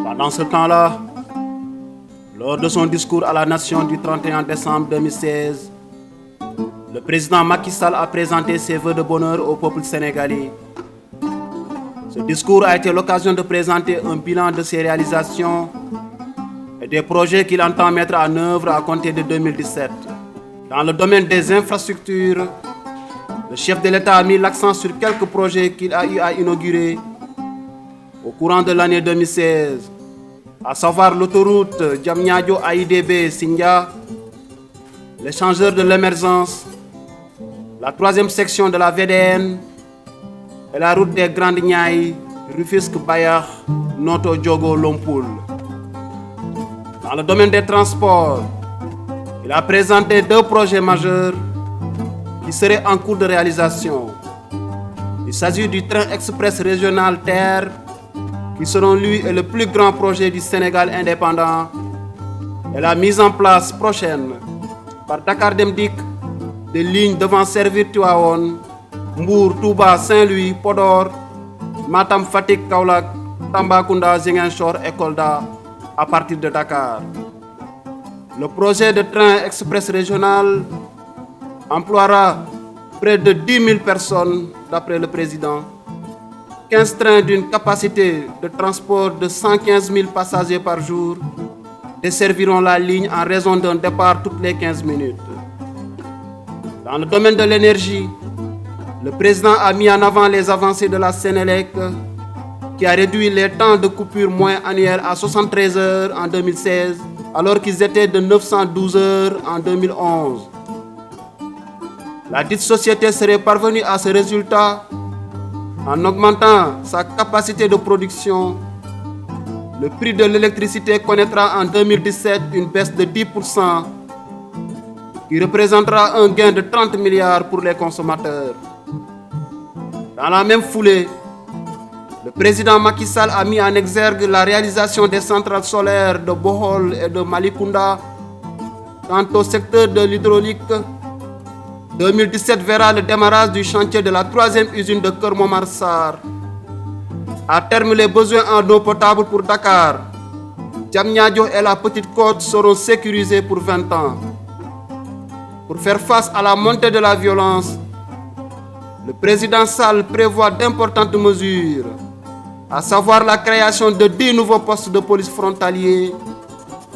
Pendant ce temps-là, lors de son discours à la nation du 31 décembre 2016, le président Macky Sall a présenté ses vœux de bonheur au peuple sénégalais. Ce discours a été l'occasion de présenter un bilan de ses réalisations et des projets qu'il entend mettre en œuvre à compter de 2017. Dans le domaine des infrastructures, le chef de l'État a mis l'accent sur quelques projets qu'il a eu à inaugurer au courant de l'année 2016, à savoir l'autoroute Diamniadio-AIBD-Sindia, l'échangeur de l'émergence, la troisième section de la VDN et la route des Grandes Niayes, Rufisque-Bayar, Noto-Diogo-Lompoul. Dans le domaine des transports, il a présenté deux projets majeurs qui seraient en cours de réalisation. Il s'agit du train express régional TER, qui selon lui est le plus grand projet du Sénégal indépendant, et la mise en place prochaine par Dakar Dem Dikk des lignes devant servir Tivaouane, Mbour, Touba, Saint-Louis, Podor, Matam, Fatick, Kaolack, Tambacounda, Ziguinchor et Kolda à partir de Dakar. Le projet de train express régional emploiera près de 10 000 personnes d'après le président. 15 trains d'une capacité de transport de 115 000 passagers par jour desserviront la ligne en raison d'un départ toutes les 15 minutes. Dans le domaine de l'énergie, le président a mis en avant les avancées de la Sénélec qui a réduit les temps de coupure moyens annuels à 73 heures en 2016 alors qu'ils étaient de 912 heures en 2011. La dite société serait parvenue à ce résultat en augmentant sa capacité de production. Le prix de l'électricité connaîtra en 2017 une baisse de 10%, qui représentera un gain de 30 milliards pour les consommateurs. Dans la même foulée, le président Macky Sall a mis en exergue la réalisation des centrales solaires de Bohol et de Malicounda. Quant au secteur de l'hydraulique, 2017 verra le démarrage du chantier de la troisième usine de Keur Momar Sarr. À terme, les besoins en eau potable pour Dakar, Diamniadio et la Petite Côte seront sécurisés pour 20 ans. Pour faire face à la montée de la violence, le président Sall prévoit d'importantes mesures, à savoir la création de 10 nouveaux postes de police frontaliers,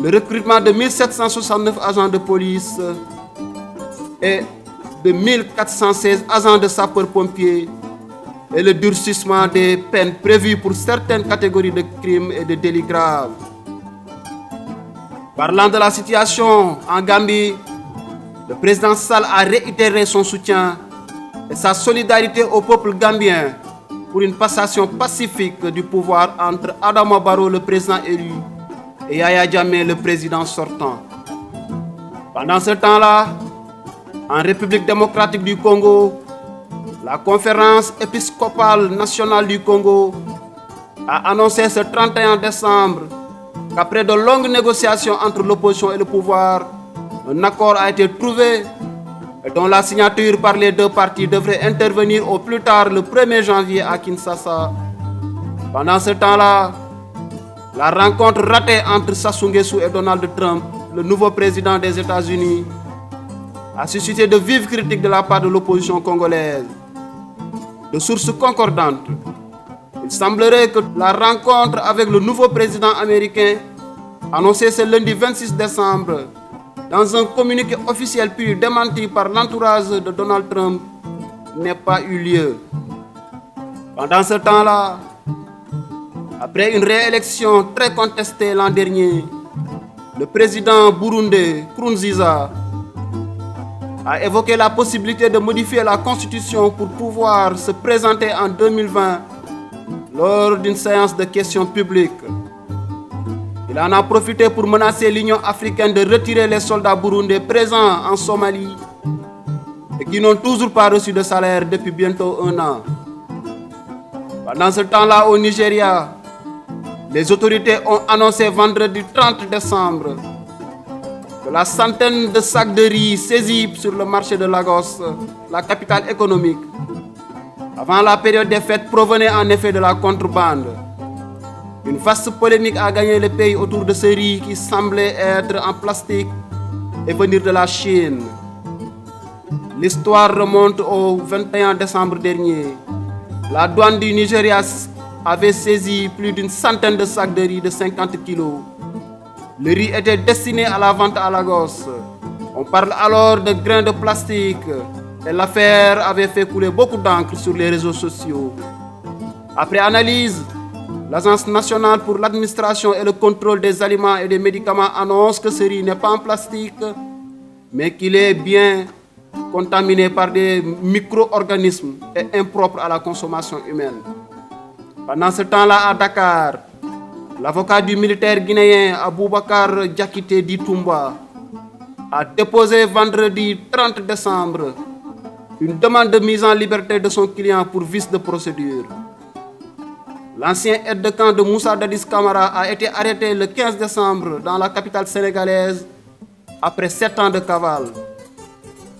le recrutement de 1769 agents de police et de 1416 agents de sapeurs-pompiers et le durcissement des peines prévues pour certaines catégories de crimes et de délits graves. Parlant de la situation en Gambie, le président Sall a réitéré son soutien et sa solidarité au peuple gambien pour une passation pacifique du pouvoir entre Adama Barrow, le président élu, et Yahya Jammeh, le président sortant. Pendant ce temps-là, en République démocratique du Congo, la conférence épiscopale nationale du Congo a annoncé ce 31 décembre qu'après de longues négociations entre l'opposition et le pouvoir, un accord a été trouvé et dont la signature par les deux parties devrait intervenir au plus tard le 1er janvier à Kinshasa. Pendant ce temps-là, la rencontre ratée entre Sassou Nguesso et Donald Trump, le nouveau président des États-Unis, a suscité de vives critiques de la part de l'opposition congolaise. De sources concordantes, il semblerait que la rencontre avec le nouveau président américain, annoncée ce lundi 26 décembre, dans un communiqué officiel puis démenti par l'entourage de Donald Trump, n'ait pas eu lieu. Pendant ce temps-là, après une réélection très contestée l'an dernier, le président burundais Nkurunziza a évoqué la possibilité de modifier la constitution pour pouvoir se présenter en 2020 lors d'une séance de questions publiques. Il en a profité pour menacer l'Union africaine de retirer les soldats burundais présents en Somalie et qui n'ont toujours pas reçu de salaire depuis bientôt 1 an. Pendant ce temps-là, au Nigeria, les autorités ont annoncé vendredi 30 décembre que la centaine de sacs de riz saisis sur le marché de Lagos, la capitale économique, avant la période des fêtes provenaient en effet de la contrebande. Une vaste polémique a gagné le pays autour de ce riz qui semblait être en plastique et venir de la Chine. L'histoire remonte au 21 décembre dernier. La douane du Nigeria avait saisi plus d'une centaine de sacs de riz de 50 kilos. Le riz était destiné à la vente à Lagos. On parle alors de grains de plastique et l'affaire avait fait couler beaucoup d'encre sur les réseaux sociaux. Après analyse, l'Agence nationale pour l'administration et le contrôle des aliments et des médicaments annonce que ce riz n'est pas en plastique, mais qu'il est bien contaminé par des micro-organismes et impropre à la consommation humaine. Pendant ce temps-là, à Dakar, l'avocat du militaire guinéen Aboubakar Diakité Ditumba a déposé vendredi 30 décembre une demande de mise en liberté de son client pour vice de procédure. L'ancien aide de camp de Moussa Dadis Camara a été arrêté le 15 décembre dans la capitale sénégalaise après 7 ans de cavale.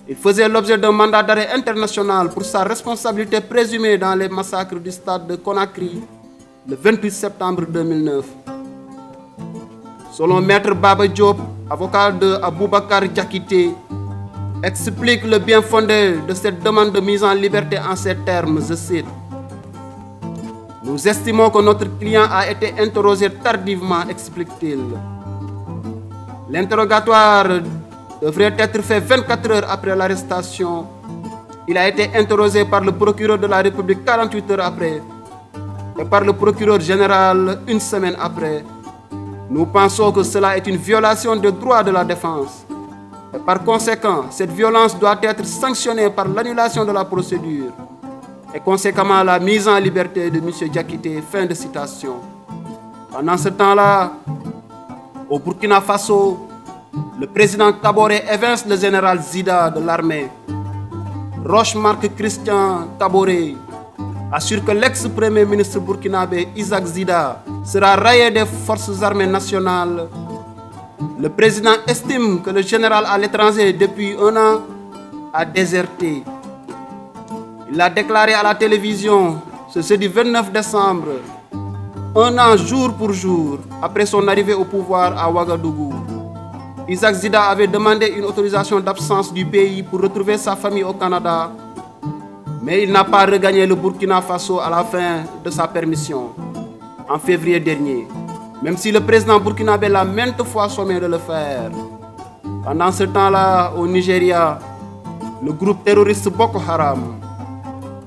Il faisait l'objet d'un mandat d'arrêt international pour sa responsabilité présumée dans les massacres du stade de Conakry le 28 septembre 2009. Selon Maître Baba Diop, avocat de Aboubakar Diakité, explique le bien fondé de cette demande de mise en liberté en ces termes, je cite. Nous estimons que notre client a été interrogé tardivement, explique-t-il. L'interrogatoire devrait être fait 24 heures après l'arrestation. Il a été interrogé par le procureur de la République 48 heures après et par le procureur général une semaine après. Nous pensons que cela est une violation des droits de la défense. Et par conséquent, cette violence doit être sanctionnée par l'annulation de la procédure et conséquemment la mise en liberté de M. Diakité. Fin de citation. Pendant ce temps-là, au Burkina Faso, le président Kaboré évince le général Zida de l'armée. Roch-Marc Christian Kaboré assure que l'ex-premier ministre burkinabé Isaac Zida sera rayé des forces armées nationales. Le président estime que le général à l'étranger depuis un an a déserté. Il l'a déclaré à la télévision ce jeudi 29 décembre, un an jour pour jour après son arrivée au pouvoir à Ouagadougou. Isaac Zida avait demandé une autorisation d'absence du pays pour retrouver sa famille au Canada, mais il n'a pas regagné le Burkina Faso à la fin de sa permission, en février dernier, même si le président burkinabé l'a maintes fois sommé de le faire. Pendant ce temps-là, au Nigeria, le groupe terroriste Boko Haram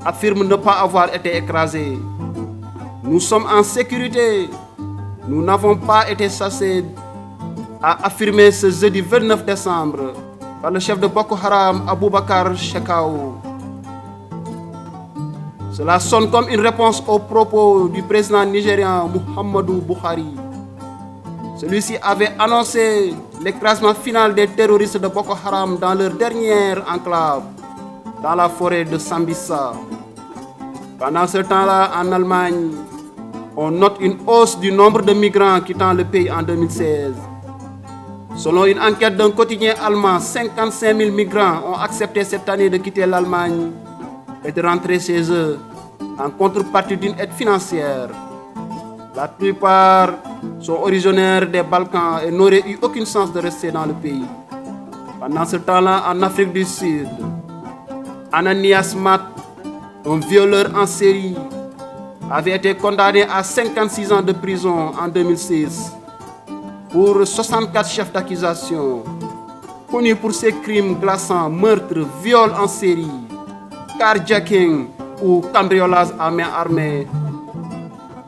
affirme ne pas avoir été écrasé. Nous sommes en sécurité. Nous n'avons pas été chassés, a affirmé ce jeudi 29 décembre par le chef de Boko Haram, Aboubakar Shekau. Cela sonne comme une réponse aux propos du président nigérian Muhammadu Buhari. Celui-ci avait annoncé l'écrasement final des terroristes de Boko Haram dans leur dernière enclave, dans la forêt de Sambisa. Pendant ce temps-là, en Allemagne, on note une hausse du nombre de migrants quittant le pays en 2016. Selon une enquête d'un quotidien allemand, 55 000 migrants ont accepté cette année de quitter l'Allemagne et de rentrer chez eux en contrepartie d'une aide financière. La plupart sont originaires des Balkans et n'auraient eu aucune chance de rester dans le pays. Pendant ce temps-là, en Afrique du Sud, Ananias Mat, un violeur en série, avait été condamné à 56 ans de prison en 2006 pour 64 chefs d'accusation, connus pour ses crimes glaçants, meurtres, viols en série, carjacking ou cambriolage à main armée.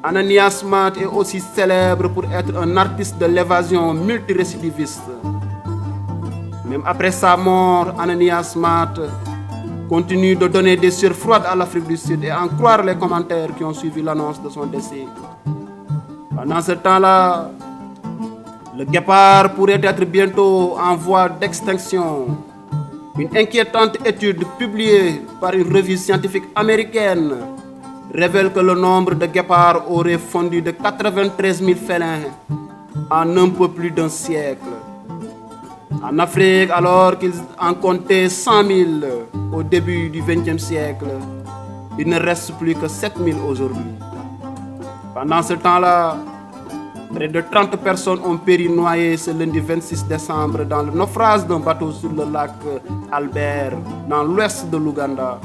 Ananias Mat est aussi célèbre pour être un artiste de l'évasion multirécidiviste. Même après sa mort, Ananias Mat continue de donner des sueurs froides à l'Afrique du Sud et en croire les commentaires qui ont suivi l'annonce de son décès. Pendant ce temps-là, le guépard pourrait être bientôt en voie d'extinction. Une inquiétante étude publiée par une revue scientifique américaine révèle que le nombre de guépards aurait fondu de 93 000 félins en un peu plus d'un siècle. En Afrique, alors qu'ils en comptaient 100 000 au début du XXe siècle, il ne reste plus que 7 000 aujourd'hui. Pendant ce temps-là, Près de 30 personnes ont péri noyées ce lundi 26 décembre dans le naufrage d'un bateau sur le lac Albert, dans l'ouest de l'Ouganda,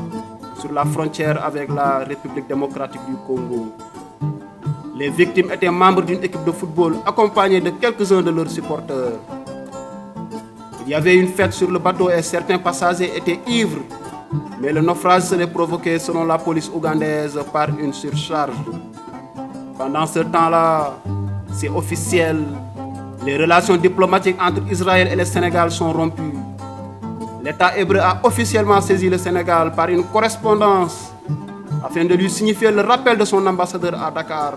sur la frontière avec la République démocratique du Congo. Les victimes étaient membres d'une équipe de football accompagnés de quelques-uns de leurs supporters. Il y avait une fête sur le bateau et certains passagers étaient ivres, mais le naufrage serait provoqué selon la police ougandaise par une surcharge. Pendant ce temps-là, c'est officiel, les relations diplomatiques entre Israël et le Sénégal sont rompues. L'État hébreu a officiellement saisi le Sénégal par une correspondance afin de lui signifier le rappel de son ambassadeur à Dakar,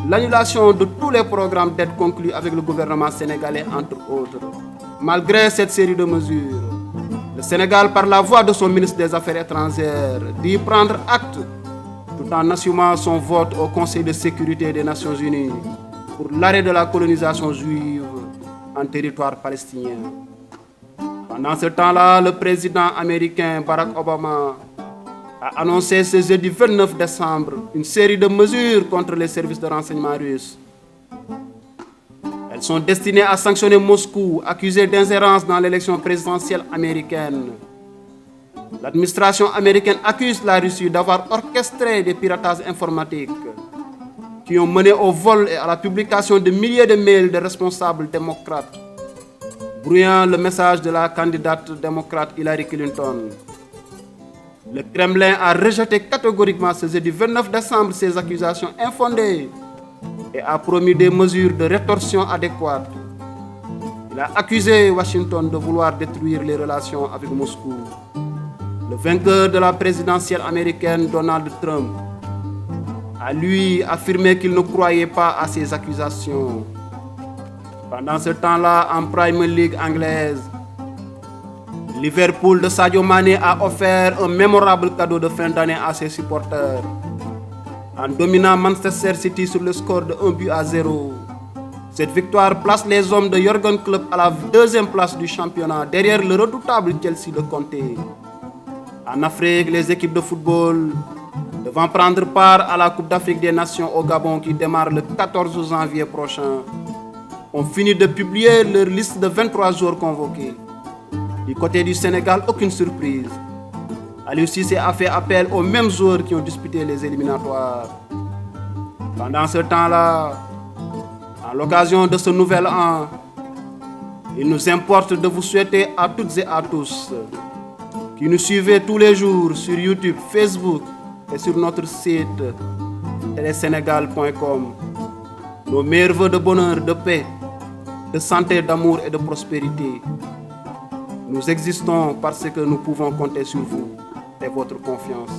l'annulation de tous les programmes d'aide conclus avec le gouvernement sénégalais, entre autres. Malgré cette série de mesures, le Sénégal, par la voix de son ministre des Affaires étrangères, dit prendre acte tout en assumant son vote au Conseil de sécurité des Nations Unies pour l'arrêt de la colonisation juive en territoire palestinien. Pendant ce temps-là, le président américain Barack Obama a annoncé ce jeudi 29 décembre une série de mesures contre les services de renseignement russes. Elles sont destinées à sanctionner Moscou, accusé d'ingérence dans l'élection présidentielle américaine. L'administration américaine accuse la Russie d'avoir orchestré des piratages informatiques qui ont mené au vol et à la publication de milliers de mails de responsables démocrates, brouillant le message de la candidate démocrate Hillary Clinton. Le Kremlin a rejeté catégoriquement ce jeudi 29 décembre ces accusations infondées et a promis des mesures de rétorsion adéquates. Il a accusé Washington de vouloir détruire les relations avec Moscou. Le vainqueur de la présidentielle américaine, Donald Trump, a lui affirmé qu'il ne croyait pas à ces accusations. Pendant ce temps-là, en Premier League anglaise, Liverpool de Sadio Mané a offert un mémorable cadeau de fin d'année à ses supporters en dominant Manchester City sur le score de 1-0. Cette victoire place les hommes de Jürgen Klopp à la deuxième place du championnat, derrière le redoutable Chelsea de Conte. En Afrique, les équipes de football devant prendre part à la Coupe d'Afrique des Nations au Gabon qui démarre le 14 janvier prochain ont fini de publier leur liste de 23 joueurs convoqués. Du côté du Sénégal, aucune surprise. Aliou Cissé a fait appel aux mêmes joueurs qui ont disputé les éliminatoires. Pendant ce temps-là, à l'occasion de ce nouvel an, il nous importe de vous souhaiter à toutes et à tous qui nous suivez tous les jours sur YouTube, Facebook et sur notre site telesenegal.com nos meilleurs vœux de bonheur, de paix, de santé, d'amour et de prospérité. Nous existons parce que nous pouvons compter sur vous et votre confiance.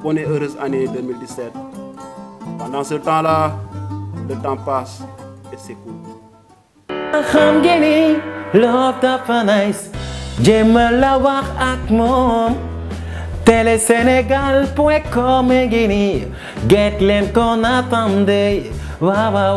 Bonne et heureuse année 2017. Pendant ce temps-là, le temps passe et s'écoule. xam ngeen ni love dafa nice jéem la wax ak moom telesenegal.com ngi nii get leen ko naatande waaw waaw